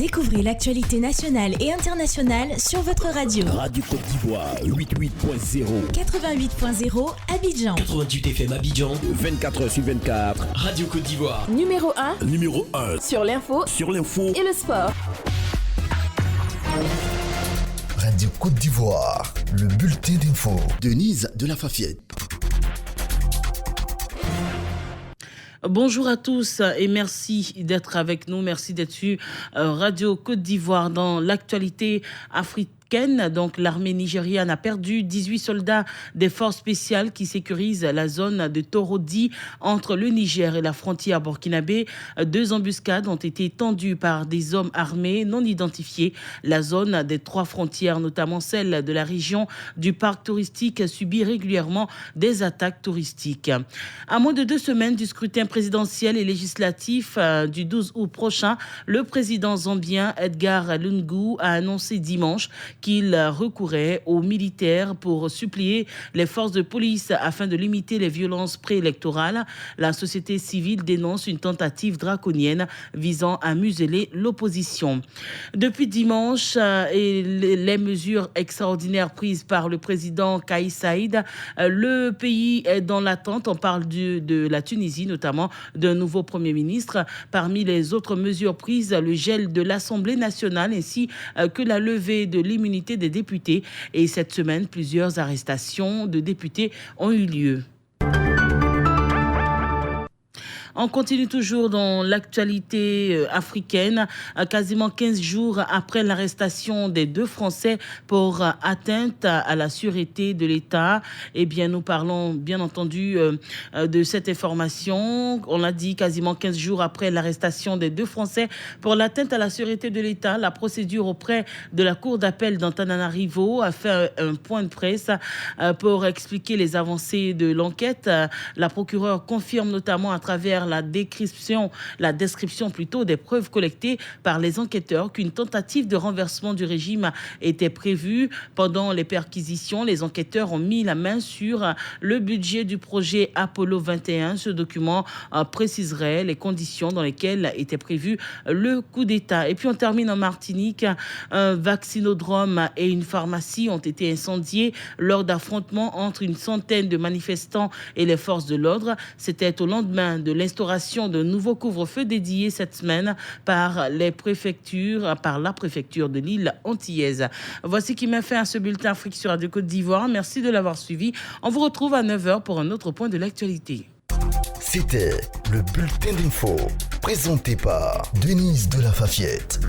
Découvrez l'actualité nationale et internationale sur votre radio. Radio Côte d'Ivoire, 88.0. 88.0 Abidjan. 88 FM Abidjan. 24h sur 24. Radio Côte d'Ivoire. Numéro 1. Numéro 1. Sur l'info. Et le sport. Radio Côte d'Ivoire, le bulletin d'info. Denise de la Fafiette. Bonjour à tous et merci d'être avec nous. Merci d'être sur Radio Côte d'Ivoire dans l'actualité africaine. Donc, l'armée nigériane a perdu 18 soldats des forces spéciales qui sécurisent la zone de Torodi entre le Niger et la frontière burkinabé. 2 embuscades ont été tendues par des hommes armés non identifiés. La zone des 3 frontières, notamment celle de la région du parc touristique, subit régulièrement des attaques touristiques. À moins de 2 semaines du scrutin présidentiel et législatif du 12 août prochain, le président zambien Edgar Lungu a annoncé dimanche qu'il recourait aux militaires pour supplier les forces de police afin de limiter les violences préélectorales. La société civile dénonce une tentative draconienne visant à museler l'opposition. Depuis dimanche et les mesures extraordinaires prises par le président Kais Saied, le pays est dans l'attente. On parle de la Tunisie, notamment d'un nouveau Premier ministre. Parmi les autres mesures prises, le gel de l'Assemblée nationale ainsi que la levée de l'immunité des députés. Et cette semaine, plusieurs arrestations de députés ont eu lieu. On continue toujours dans l'actualité africaine. Quasiment 15 jours après l'arrestation des 2 Français pour atteinte à la sûreté de l'État, eh bien, nous parlons bien entendu de cette information. On l'a dit, quasiment 15 jours après l'arrestation des 2 Français pour l'atteinte à la sûreté de l'État, la procédure auprès de la Cour d'appel d'Antananarivo a fait un point de presse pour expliquer les avancées de l'enquête. La procureure confirme notamment à travers la description des preuves collectées par les enquêteurs qu'une tentative de renversement du régime était prévue. Pendant les perquisitions, les enquêteurs ont mis la main sur le budget du projet Apollo 21. Ce document préciserait les conditions dans lesquelles était prévu le coup d'État. Et puis on termine en Martinique. Un vaccinodrome et une pharmacie ont été incendiés lors d'affrontements entre une centaine de manifestants et les forces de l'ordre. C'était au lendemain de l'instauration de nouveaux couvre-feux dédiés cette semaine par la préfecture de l'île antillaise. Voici qui m'a fait ce bulletin Afrique sur Radio Côte d'Ivoire. Merci de l'avoir suivi. On vous retrouve à 9h pour un autre point de l'actualité. C'était le bulletin d'info présenté par Denise de la Fafiette.